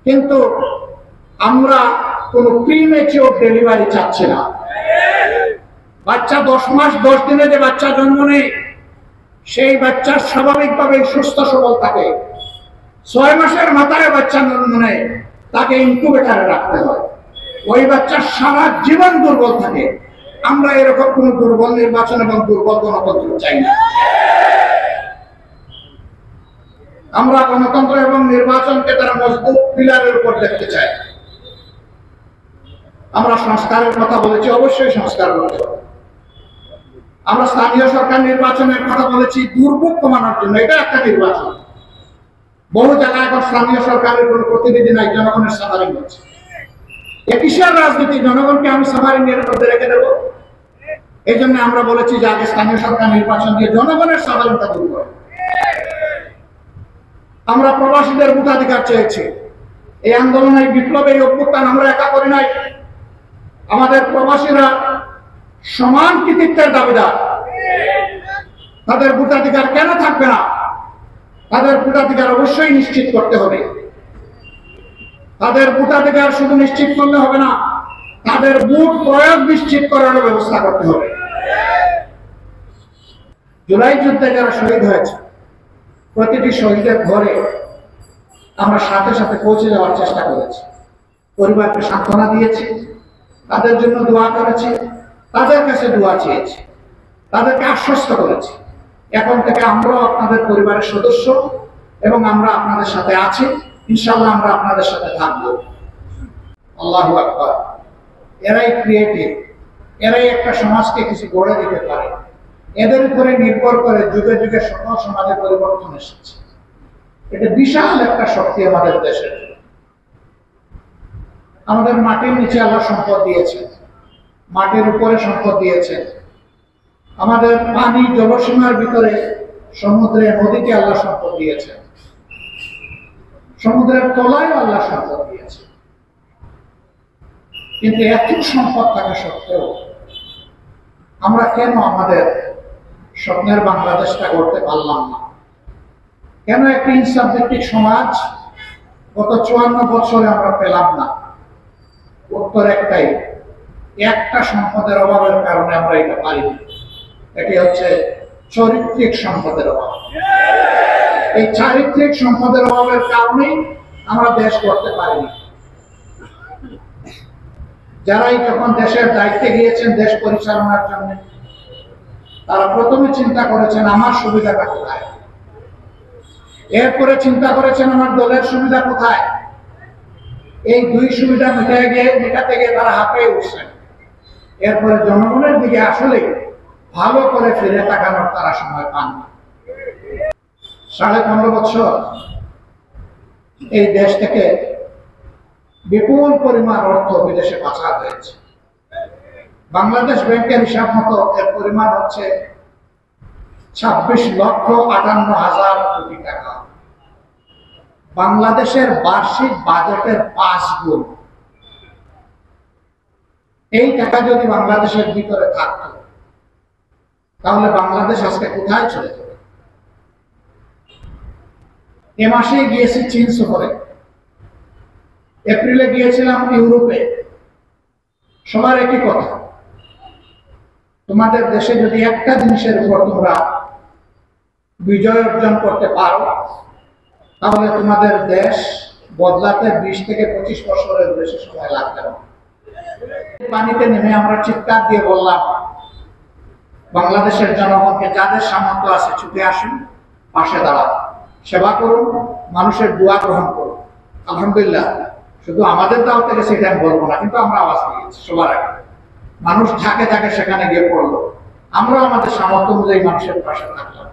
কিন্তু আমরা কোনো প্রিমেচিওর ডেলিভারি চাচ্ছি না। বাচ্চা 10 মাস 10 দিনে যে বাচ্চা জন্ম নেয়, সেই বাচ্চা স্বাভাবিকভাবে সুস্থ সবল থাকে। 6 মাসের মাথায় বাচ্চা জন্ম নেয়, তাকে ইনকিউবেটরে রাখতে হয়। ওই বাচ্চা সারা জীবন দুর্বল থাকে। আমরা এরকম কোন দুর্বল নির্বাচন এবং দুর্বল গণতন্ত্র চাই না। আমরা গণতন্ত্র এবং নির্বাচনকে তারা মজবুত পিলারের উপর দেখতে চাই। আমরা সংস্কারের কথা বলেছি, অবশ্যই সংস্কার করতে হবে। আমরা স্থানীয় সরকার নির্বাচনের কথা বলেছি দুর্ভোগ কমানোর জন্য। এটা একটা নির্বাচন। বহু জায়গায় এখন স্থানীয় সরকারের কোনো প্রতিনিধি নাই, জনগণের সাধারণ হচ্ছে। কিসের রাজনীতি? জনগণকে আমি সাধারণের মধ্যে রেখে দেবো। এই জন্য আমরা বলেছি যে আগে স্থানীয় সরকার নির্বাচন দিয়ে জনগণের সাধারণতা দূর করে। আমরা প্রবাসীদের ভোটাধিকার চেয়েছি। এই আন্দোলনে বিপ্লব, এই অভ্যুত্থান আমরা একা করি নাই। আমাদের প্রবাসীরা সমান কৃতিত্বের দাবিদার। তাদের ভোটাধিকার কেন থাকবে না? তাদের ভোটাধিকার অবশ্যই নিশ্চিত করতে হবে। তাদের ভোটাধিকার শুধু নিশ্চিত করলে হবে না, তাদের ভোট প্রয়োগ নিশ্চিত করার ব্যবস্থা করতে হবে। জুলাই যুদ্ধে যারা শহীদ হয়েছে, প্রতিটি শহীদের ঘরে আমরা সাথে সাথে পৌঁছে যাওয়ার চেষ্টা করেছি। পরিবারকে সান্ত্বনা দিয়েছি, তাদের জন্য দোয়া করেছি, তাদের কাছে দোয়া চেয়েছি, তাদেরকে আশ্বস্ত করেছি এখন থেকে আমরাও আপনাদের পরিবারের সদস্য এবং আমরা আপনাদের সাথে আছি। ইনশাআল্লাহ আমরা আপনাদের সাথে থাকবো। আল্লাহু আকবার। এরাই ক্রিয়েটিভ, এরাই একটা সমাজকে কিছু গড়ে দিতে পারে। এদের উপরে নির্ভর করে যুগে যুগে সকল সমাজে পরিবর্তন এসেছে। এটা বিশাল একটা শক্তি আমাদের দেশের। আমাদের মাটির নিচে আল্লাহ সম্পদ দিয়েছে, মাটির উপরে সম্পদ দিয়েছে। আমাদের পানি জলসীমার ভিতরে সমুদ্রে নদীতে আল্লাহ সম্পদ দিয়েছে, সমুদ্রের তলায় আল্লাহ সম্পদ দিয়েছে। কিন্তু এত সম্পদ থাকা সত্ত্বেও আমরা কেন আমাদের স্বপ্নের বাংলাদেশটা করতে পারলাম না? কেন একটি ইনসাফ ভিত্তিক সমাজ গত 54 বছরে আমরা পেলাম না? উত্তর একটাই, একটা সম্পদের অভাবের কারণে আমরা এটা পারিনি। এটি হচ্ছে চারিত্রিক সম্পদের অভাব। এই চারিত্রিক সম্পদের অভাবের কারণেই আমরা দেশ করতে পারিনি। যারাই যখন দেশের দায়িত্বে গিয়েছেন দেশ পরিচালনার জন্য, তারা প্রথমে চিন্তা করেছেন আমার সুবিধাটা কোথায়, এরপরে চিন্তা করেছেন আমার দলের সুবিধা কোথায়। এই দুই সুবিধা মেটাতে গিয়ে তারা হাঁপিয়ে উঠছেন। এরপরে জনগণের দিকে আসলে ভালো করে ফিরে তাকানোর তারা সময় পান না। 15.5 বছর এই দেশ থেকে বিপুল পরিমাণ অর্থ বিদেশে পাচার হয়েছে। বাংলাদেশ ব্যাংকের হিসাব মতো এর পরিমাণ হচ্ছে 26,58,000 কোটি টাকা। বাংলাদেশের বার্ষিক বাজেটের 5 গুণ। এই টাকা যদি বাংলাদেশের ভিতরে থাকতো তাহলে বাংলাদেশ আজকে কোথায় চলে যাবে? এ মাসে গিয়েছি চীন সফরে, এপ্রিলে গিয়েছিলাম ইউরোপে। সবার একই কথা, তোমাদের দেশে যদি একটা জিনিসের উপর তোমরা বিজয় অর্জন করতে পারো তাহলে তোমাদের দেশ বদলাতে 20 থেকে 25 বছরের বেশি সময় লাগবে না। পানিতে নেমে আমরা চিৎকার দিয়ে বললাম বাংলাদেশের জনগণকে, যাদের সামর্থ্য আছে ছুটে আসুন, পাশে দাঁড়ান, সেবা করুন, মানুষের দোয়া গ্রহণ করুন। আলহামদুলিল্লাহ, শুধু আমাদের দাও থেকে সেটা আমি বলবো না, কিন্তু আমরা আওয়াজ দিয়েছি সবার আগে। মানুষ ঝাঁকে ঝাঁকে সেখানে গিয়ে পড়লো, আমরা আমাদের সামর্থ্য অনুযায়ী মানুষের পাশে থাকলাম।